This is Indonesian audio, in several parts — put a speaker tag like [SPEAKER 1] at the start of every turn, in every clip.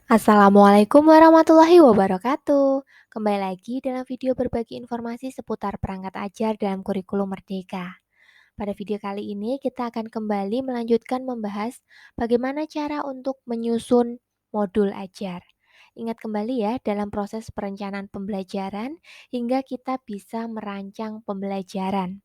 [SPEAKER 1] Assalamualaikum warahmatullahi wabarakatuh. Kembali lagi dalam video berbagi informasi seputar perangkat ajar dalam kurikulum Merdeka. Pada video kali ini kita akan kembali melanjutkan membahas bagaimana cara untuk menyusun modul ajar. Ingat kembali ya dalam proses perencanaan pembelajaran hingga kita bisa merancang pembelajaran.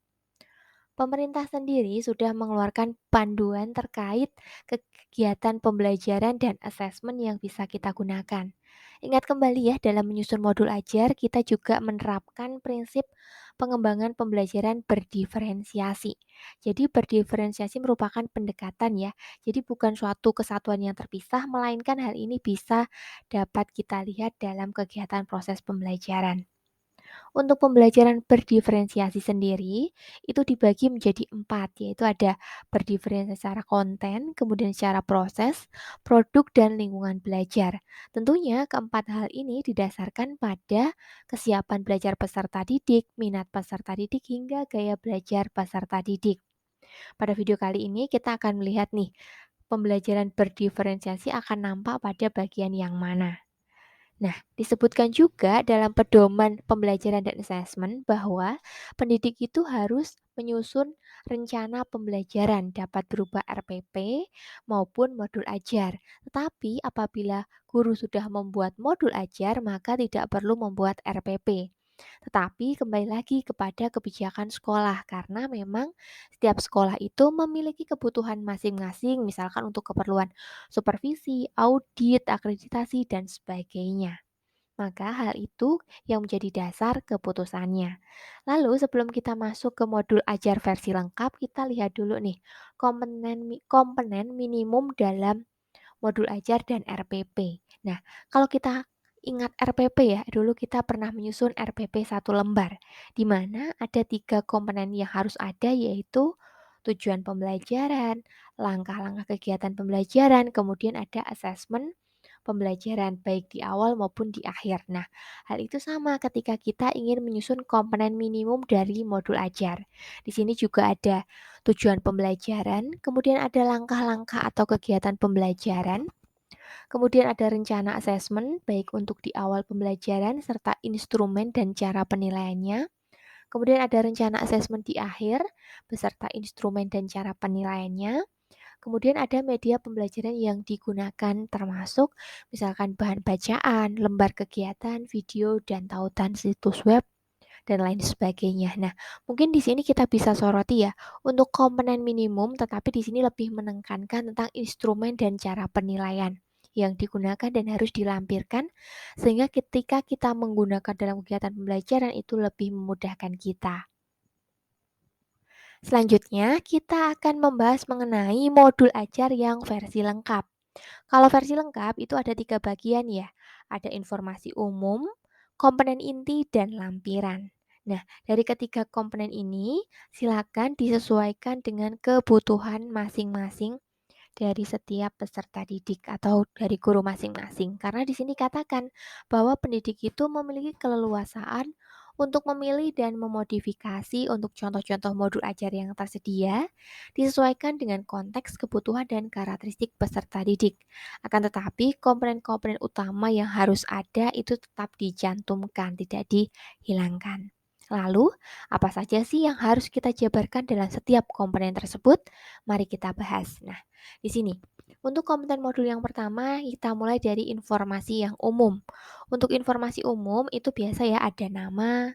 [SPEAKER 1] Pemerintah sendiri sudah mengeluarkan panduan terkait kegiatan pembelajaran dan asesmen yang bisa kita gunakan. Ingat kembali ya, dalam menyusun modul ajar, kita juga menerapkan prinsip pengembangan pembelajaran berdiferensiasi. Jadi berdiferensiasi merupakan pendekatan ya. Jadi bukan suatu kesatuan yang terpisah, melainkan hal ini bisa dapat kita lihat dalam kegiatan proses pembelajaran. Untuk pembelajaran berdiferensiasi sendiri, itu dibagi menjadi 4, yaitu ada berdiferensiasi secara konten, kemudian secara proses, produk, dan lingkungan belajar. Tentunya keempat hal ini didasarkan pada kesiapan belajar peserta didik, minat peserta didik, hingga gaya belajar peserta didik. Pada video kali ini kita akan melihat nih, pembelajaran berdiferensiasi akan nampak pada bagian yang mana. Nah, disebutkan juga dalam pedoman pembelajaran dan asesmen bahwa pendidik itu harus menyusun rencana pembelajaran dapat berupa RPP maupun modul ajar. Tetapi apabila guru sudah membuat modul ajar, maka tidak perlu membuat RPP. Tetapi kembali lagi kepada kebijakan sekolah karena memang setiap sekolah itu memiliki kebutuhan masing-masing, misalkan untuk keperluan supervisi, audit, akreditasi, dan sebagainya. Maka hal itu yang menjadi dasar keputusannya. Lalu sebelum kita masuk ke modul ajar versi lengkap, kita lihat dulu nih komponen minimum dalam modul ajar dan RPP. Nah, kalau kita ingat RPP ya, dulu kita pernah menyusun RPP satu lembar, di mana ada 3 komponen yang harus ada yaitu tujuan pembelajaran, langkah-langkah kegiatan pembelajaran, kemudian ada asesmen pembelajaran baik di awal maupun di akhir. Nah, hal itu sama ketika kita ingin menyusun komponen minimum dari modul ajar. Di sini juga ada tujuan pembelajaran, kemudian ada langkah-langkah atau kegiatan pembelajaran, kemudian ada rencana asesmen baik untuk di awal pembelajaran serta instrumen dan cara penilaiannya. Kemudian ada rencana asesmen di akhir beserta instrumen dan cara penilaiannya. Kemudian ada media pembelajaran yang digunakan termasuk misalkan bahan bacaan, lembar kegiatan, video, dan tautan situs web, dan lain sebagainya. Nah, mungkin di sini kita bisa soroti ya, untuk komponen minimum tetapi di sini lebih menekankan tentang instrumen dan cara penilaian yang digunakan dan harus dilampirkan sehingga ketika kita menggunakan dalam kegiatan pembelajaran itu lebih memudahkan kita. Selanjutnya, kita akan membahas mengenai modul ajar yang versi lengkap. Kalau versi lengkap itu ada 3 bagian ya, ada informasi umum, komponen inti, dan lampiran. Nah, dari ketiga komponen ini, silakan disesuaikan dengan kebutuhan masing-masing dari setiap peserta didik atau dari guru masing-masing. Karena di sini katakan bahwa pendidik itu memiliki keleluasaan untuk memilih dan memodifikasi untuk contoh-contoh modul ajar yang tersedia disesuaikan dengan konteks kebutuhan dan karakteristik peserta didik. Akan tetapi komponen-komponen utama yang harus ada itu tetap dicantumkan, tidak dihilangkan. Lalu, apa saja sih yang harus kita jabarkan dalam setiap komponen tersebut? Mari kita bahas. Nah, di sini, untuk komponen modul yang pertama, kita mulai dari informasi yang umum. Untuk informasi umum itu biasa ya ada nama,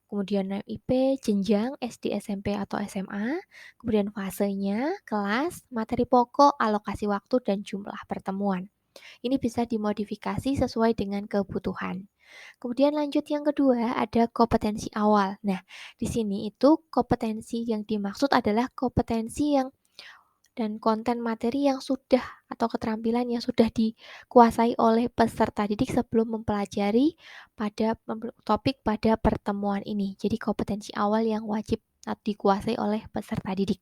[SPEAKER 1] kemudian IP, jenjang SD, SMP, atau SMA, kemudian fasenya, kelas, materi pokok, alokasi waktu, dan jumlah pertemuan. Ini bisa dimodifikasi sesuai dengan kebutuhan. Kemudian lanjut yang kedua ada kompetensi awal. Nah, di sini itu kompetensi yang dimaksud adalah kompetensi yang dan konten materi yang sudah atau keterampilan yang sudah dikuasai oleh peserta didik sebelum mempelajari pada topik pada pertemuan ini. Jadi kompetensi awal yang wajib dikuasai oleh peserta didik.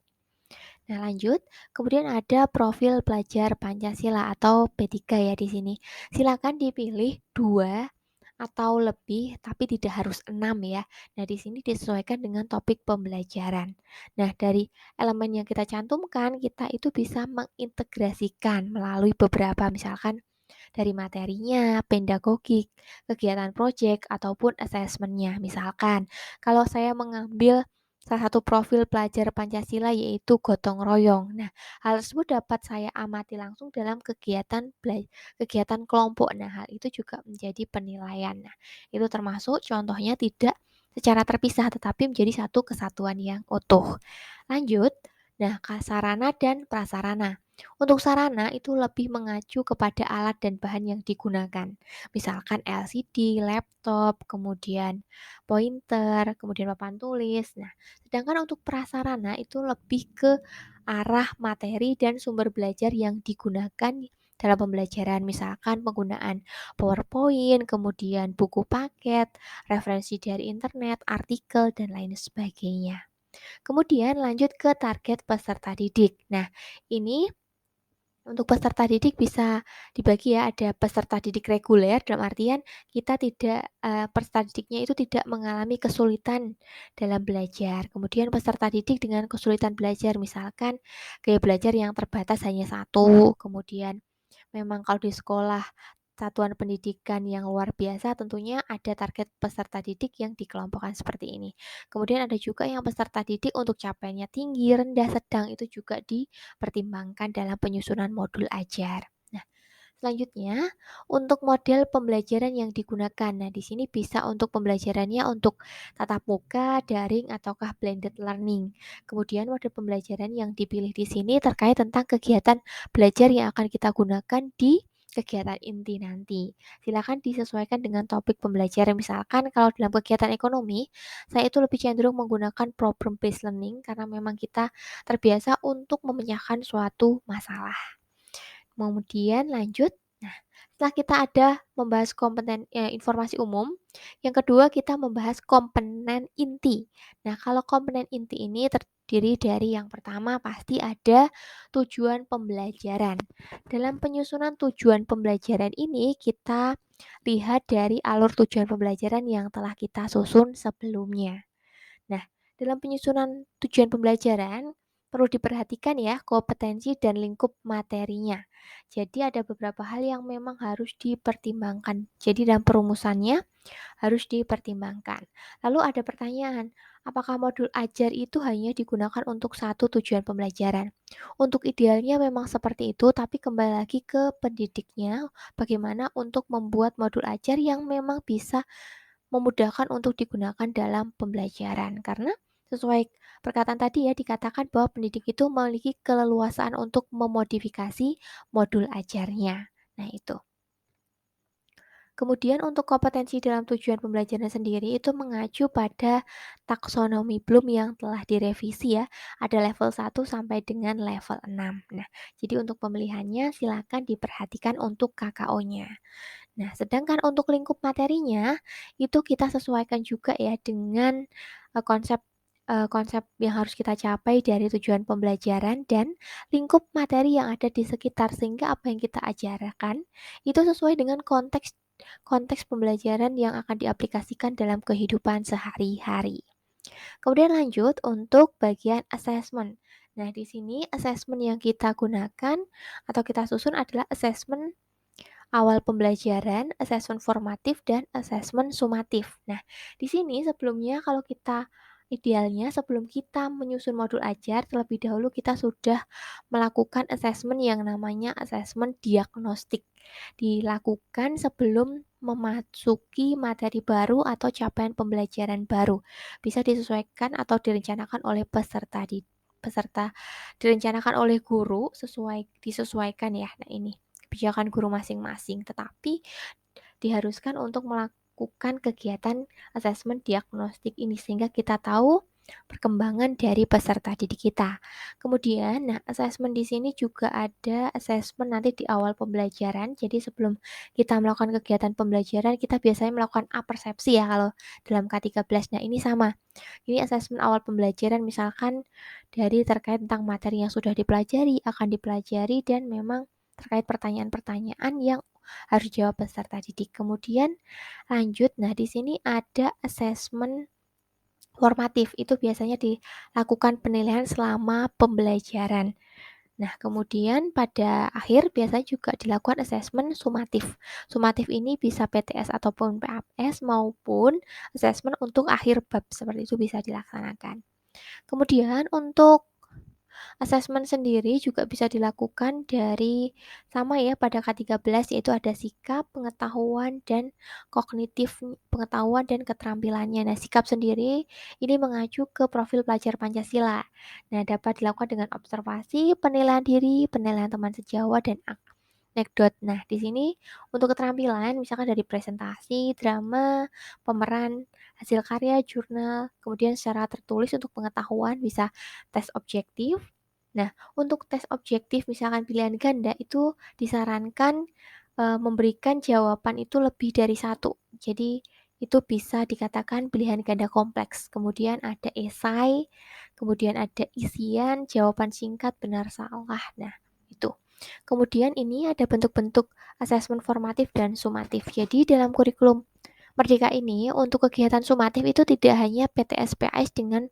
[SPEAKER 1] Nah, lanjut. Kemudian ada profil pelajar Pancasila atau P3 ya di sini. Silakan dipilih 2 atau lebih, tapi tidak harus 6 ya. Nah, di sini disesuaikan dengan topik pembelajaran. Nah, dari elemen yang kita cantumkan, kita itu bisa mengintegrasikan melalui beberapa misalkan dari materinya, pedagogik, kegiatan proyek, ataupun asesmennya. Misalkan, kalau saya mengambil salah satu profil pelajar Pancasila yaitu gotong royong. Nah, hal tersebut dapat saya amati langsung dalam kegiatan kelompok. Nah, hal itu juga menjadi penilaian. Nah, itu termasuk contohnya tidak secara terpisah tetapi menjadi satu kesatuan yang utuh. Lanjut, nah sarana dan prasarana. Untuk sarana itu lebih mengacu kepada alat dan bahan yang digunakan. Misalkan LCD, laptop, kemudian pointer, kemudian papan tulis. Nah, sedangkan untuk prasarana itu lebih ke arah materi dan sumber belajar yang digunakan dalam pembelajaran. Misalkan penggunaan PowerPoint, kemudian buku paket, referensi dari internet, artikel, dan lain sebagainya. Kemudian lanjut ke target peserta didik. Nah, ini untuk peserta didik bisa dibagi ya, ada peserta didik reguler dalam artian kita tidak peserta didiknya itu tidak mengalami kesulitan dalam belajar. Kemudian peserta didik dengan kesulitan belajar, misalkan gaya belajar yang terbatas hanya satu, kemudian memang kalau di sekolah satuan pendidikan yang luar biasa tentunya ada target peserta didik yang dikelompokkan seperti ini. Kemudian ada juga yang peserta didik untuk capaiannya tinggi, rendah, sedang itu juga dipertimbangkan dalam penyusunan modul ajar. Nah, selanjutnya untuk model pembelajaran yang digunakan. Nah, di sini bisa untuk pembelajarannya untuk tatap muka, daring, ataukah blended learning. Kemudian model pembelajaran yang dipilih di sini terkait tentang kegiatan belajar yang akan kita gunakan di kegiatan inti nanti. Silakan disesuaikan dengan topik pembelajaran. Misalkan kalau dalam kegiatan ekonomi, saya itu lebih cenderung menggunakan problem based learning karena memang kita terbiasa untuk memecahkan suatu masalah. Kemudian lanjut, nah setelah kita ada membahas informasi umum, yang kedua kita membahas komponen inti. Nah, kalau komponen inti ini terdiri dari yang pertama pasti ada tujuan pembelajaran. Dalam penyusunan tujuan pembelajaran ini kita lihat dari alur tujuan pembelajaran yang telah kita susun sebelumnya. Nah, dalam penyusunan tujuan pembelajaran perlu diperhatikan ya kompetensi dan lingkup materinya. Jadi ada beberapa hal yang memang harus dipertimbangkan. Jadi dalam perumusannya harus dipertimbangkan. Lalu ada pertanyaan, apakah modul ajar itu hanya digunakan untuk satu tujuan pembelajaran? Untuk idealnya memang seperti itu, tapi kembali lagi ke pendidiknya, bagaimana untuk membuat modul ajar yang memang bisa memudahkan untuk digunakan dalam pembelajaran. Karena sesuai perkataan tadi ya dikatakan bahwa pendidik itu memiliki keleluasaan untuk memodifikasi modul ajarnya. Nah, itu. Kemudian untuk kompetensi dalam tujuan pembelajaran sendiri itu mengacu pada taksonomi Bloom yang telah direvisi ya. Ada level 1 sampai dengan level 6. Nah, jadi untuk pemilihannya silakan diperhatikan untuk KKO-nya. Nah, sedangkan untuk lingkup materinya, itu kita sesuaikan juga ya dengan konsep yang harus kita capai dari tujuan pembelajaran dan lingkup materi yang ada di sekitar, sehingga apa yang kita ajarkan itu sesuai dengan konteks konteks pembelajaran yang akan diaplikasikan dalam kehidupan sehari-hari. Kemudian lanjut untuk bagian assessment. Nah, di sini assessment yang kita gunakan atau kita susun adalah assessment awal pembelajaran, asesmen formatif, dan asesmen sumatif. Nah, di sini sebelumnya kalau kita idealnya sebelum kita menyusun modul ajar, terlebih dahulu kita sudah melakukan asesmen yang namanya asesmen diagnostik. Dilakukan sebelum memasuki materi baru atau capaian pembelajaran baru. Bisa disesuaikan atau direncanakan oleh peserta direncanakan oleh guru disesuaikan ya. Nah, ini kebijakan guru masing-masing, tetapi diharuskan untuk melakukan kegiatan asesmen diagnostik ini sehingga kita tahu perkembangan dari peserta didik kita. Kemudian, nah asesmen di sini juga ada asesmen nanti di awal pembelajaran. Jadi sebelum kita melakukan kegiatan pembelajaran, kita biasanya melakukan apersepsi ya kalau dalam K13. Nah, ini sama. Ini asesmen awal pembelajaran misalkan dari terkait tentang materi yang sudah dipelajari, akan dipelajari dan memang terkait pertanyaan-pertanyaan yang harus dijawab peserta didik. Kemudian lanjut, nah di sini ada asesmen formatif. Itu biasanya dilakukan penilaian selama pembelajaran. Nah, kemudian pada akhir biasanya juga dilakukan asesmen sumatif. Sumatif ini bisa PTS ataupun PAPS maupun asesmen untuk akhir bab, seperti itu bisa dilaksanakan. Kemudian untuk asesmen sendiri juga bisa dilakukan dari sama ya pada K13, yaitu ada sikap, pengetahuan, dan kognitif pengetahuan dan keterampilannya. Nah, sikap sendiri ini mengacu ke profil pelajar Pancasila. Nah, dapat dilakukan dengan observasi, penilaian diri, penilaian teman sejawat, dan anekdot. Nah, di sini untuk keterampilan misalkan dari presentasi, drama, pemeran, hasil karya, jurnal, kemudian secara tertulis untuk pengetahuan bisa tes objektif. Nah, untuk tes objektif misalkan pilihan ganda itu disarankan memberikan jawaban itu lebih dari satu. Jadi itu bisa dikatakan pilihan ganda kompleks. Kemudian ada esai, kemudian ada isian, jawaban singkat, benar salah. Nah, itu. Kemudian ini ada bentuk-bentuk asesmen formatif dan sumatif. Jadi dalam kurikulum Merdeka ini untuk kegiatan sumatif itu tidak hanya PTS-PAS dengan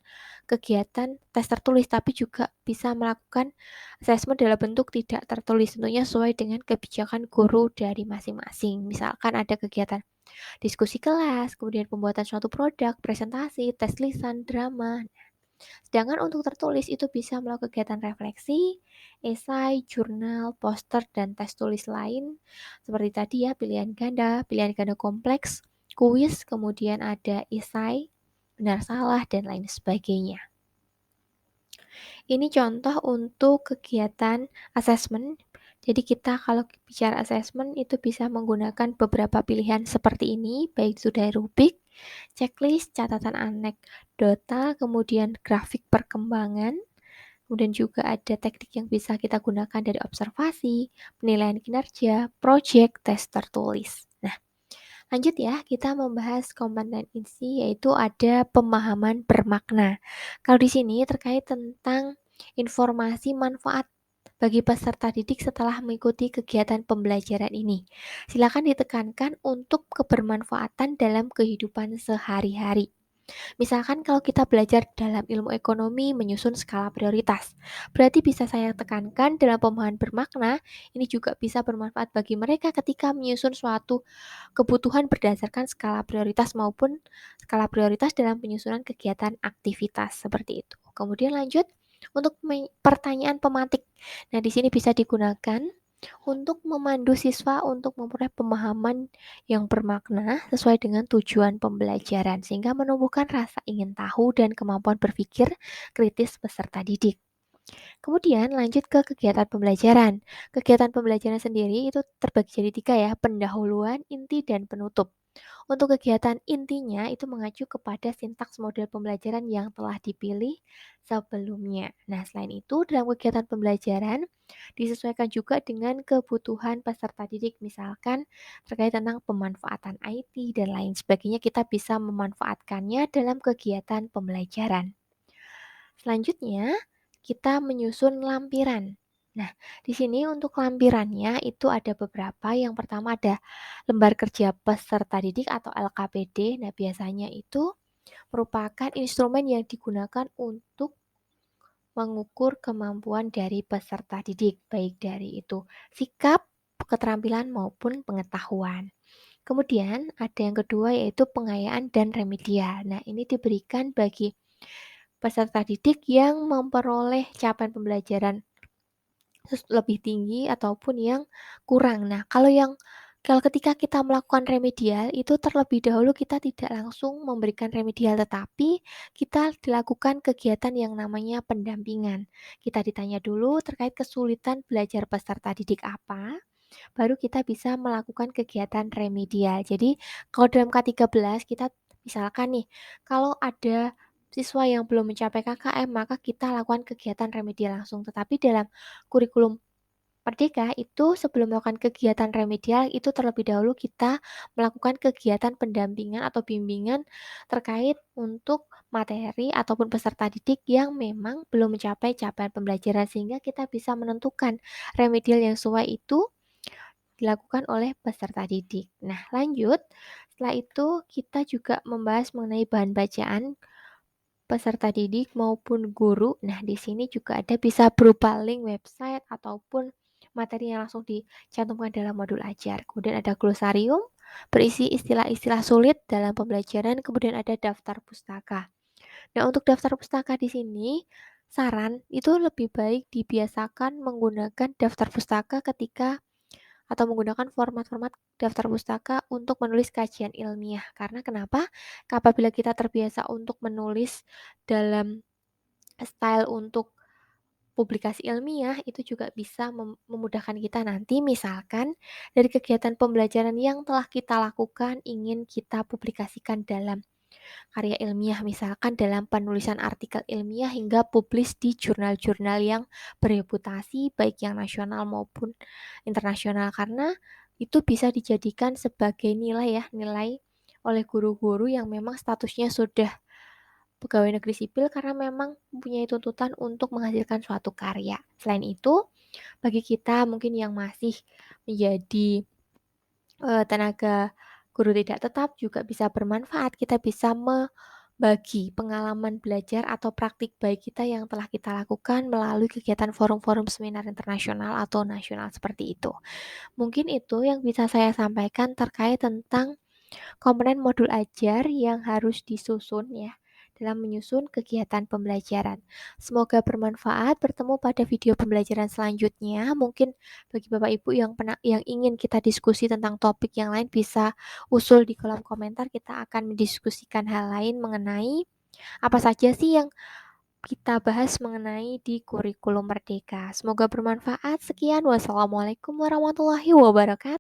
[SPEAKER 1] kegiatan tes tertulis, tapi juga bisa melakukan asesmen dalam bentuk tidak tertulis, tentunya sesuai dengan kebijakan guru dari masing-masing. Misalkan ada kegiatan diskusi kelas, kemudian pembuatan suatu produk, presentasi, tes lisan, drama. Sedangkan untuk tertulis itu bisa melakukan kegiatan refleksi, esai, jurnal, poster, dan tes tulis lain. Seperti tadi ya, pilihan ganda kompleks, kuis, kemudian ada esai, benar salah, dan lain sebagainya. Ini contoh untuk kegiatan asesmen. Jadi kita kalau bicara asesmen itu bisa menggunakan beberapa pilihan seperti ini, baik itu dari rubrik, checklist, catatan anekdota, kemudian grafik perkembangan, kemudian juga ada teknik yang bisa kita gunakan dari observasi, penilaian kinerja, project, tes tertulis. Nah, lanjut ya, kita membahas komponen inti yaitu ada pemahaman bermakna. Kalau di sini terkait tentang informasi manfaat bagi peserta didik setelah mengikuti kegiatan pembelajaran ini. Silakan ditekankan untuk kebermanfaatan dalam kehidupan sehari-hari. Misalkan kalau kita belajar dalam ilmu ekonomi menyusun skala prioritas, berarti bisa saya tekankan dalam pemahaman bermakna, ini juga bisa bermanfaat bagi mereka ketika menyusun suatu kebutuhan berdasarkan skala prioritas maupun skala prioritas dalam penyusunan kegiatan aktivitas seperti itu. Kemudian lanjut untuk pertanyaan pematik. Nah, di sini bisa digunakan untuk memandu siswa untuk memperoleh pemahaman yang bermakna sesuai dengan tujuan pembelajaran, sehingga menumbuhkan rasa ingin tahu dan kemampuan berpikir kritis peserta didik. Kemudian lanjut ke kegiatan pembelajaran. Kegiatan pembelajaran sendiri itu terbagi jadi tiga ya, pendahuluan, inti, dan penutup. Untuk kegiatan intinya itu mengacu kepada sintaks model pembelajaran yang telah dipilih sebelumnya. Nah, selain itu dalam kegiatan pembelajaran disesuaikan juga dengan kebutuhan peserta didik, misalkan terkait tentang pemanfaatan IT dan lain sebagainya kita bisa memanfaatkannya dalam kegiatan pembelajaran. Selanjutnya, kita menyusun lampiran. Nah, di sini untuk lampirannya itu ada beberapa. Yang pertama ada lembar kerja peserta didik atau LKPD. Nah, biasanya itu merupakan instrumen yang digunakan untuk mengukur kemampuan dari peserta didik, baik dari itu sikap, keterampilan maupun pengetahuan. Kemudian ada yang kedua yaitu pengayaan dan remedial. Nah, ini diberikan bagi peserta didik yang memperoleh capaian pembelajaran lebih tinggi ataupun yang kurang. Nah, kalau ketika kita melakukan remedial itu terlebih dahulu kita tidak langsung memberikan remedial tetapi kita dilakukan kegiatan yang namanya pendampingan. Kita ditanya dulu terkait kesulitan belajar peserta didik apa, baru kita bisa melakukan kegiatan remedial. Jadi, kalau dalam K13 kita misalkan nih, kalau ada siswa yang belum mencapai KKM, maka kita lakukan kegiatan remedial langsung. Tetapi dalam kurikulum Merdeka itu sebelum melakukan kegiatan remedial itu terlebih dahulu kita melakukan kegiatan pendampingan atau bimbingan terkait untuk materi ataupun peserta didik yang memang belum mencapai capaian pembelajaran sehingga kita bisa menentukan remedial yang sesuai itu dilakukan oleh peserta didik. Nah, lanjut, setelah itu kita juga membahas mengenai bahan bacaan peserta didik maupun guru. Nah, di sini juga ada bisa berupa link website ataupun materi yang langsung dicantumkan dalam modul ajar. Kemudian ada glosarium berisi istilah-istilah sulit dalam pembelajaran, kemudian ada daftar pustaka. Nah, untuk daftar pustaka di sini, saran itu lebih baik dibiasakan menggunakan daftar pustaka ketika atau menggunakan format-format daftar pustaka untuk menulis kajian ilmiah. Karena kenapa? Apabila kita terbiasa untuk menulis dalam style untuk publikasi ilmiah, itu juga bisa memudahkan kita nanti misalkan dari kegiatan pembelajaran yang telah kita lakukan ingin kita publikasikan dalam karya ilmiah, misalkan dalam penulisan artikel ilmiah hingga publis di jurnal-jurnal yang bereputasi, baik yang nasional maupun internasional, karena itu bisa dijadikan sebagai nilai ya, nilai oleh guru-guru yang memang statusnya sudah pegawai negeri sipil karena memang mempunyai tuntutan untuk menghasilkan suatu karya. Selain itu, bagi kita mungkin yang masih menjadi tenaga guru tidak tetap juga bisa bermanfaat. Kita bisa membagi pengalaman belajar atau praktik baik kita yang telah kita lakukan melalui kegiatan forum-forum seminar internasional atau nasional seperti itu. Mungkin itu yang bisa saya sampaikan terkait tentang komponen modul ajar yang harus disusun ya dalam menyusun kegiatan pembelajaran. Semoga bermanfaat. Bertemu pada video pembelajaran selanjutnya. Mungkin bagi Bapak Ibu yang ingin kita diskusi tentang topik yang lain bisa usul di kolom komentar. Kita akan mendiskusikan hal lain mengenai apa saja sih yang kita bahas mengenai di kurikulum Merdeka. Semoga bermanfaat. Sekian, wassalamualaikum warahmatullahi wabarakatuh.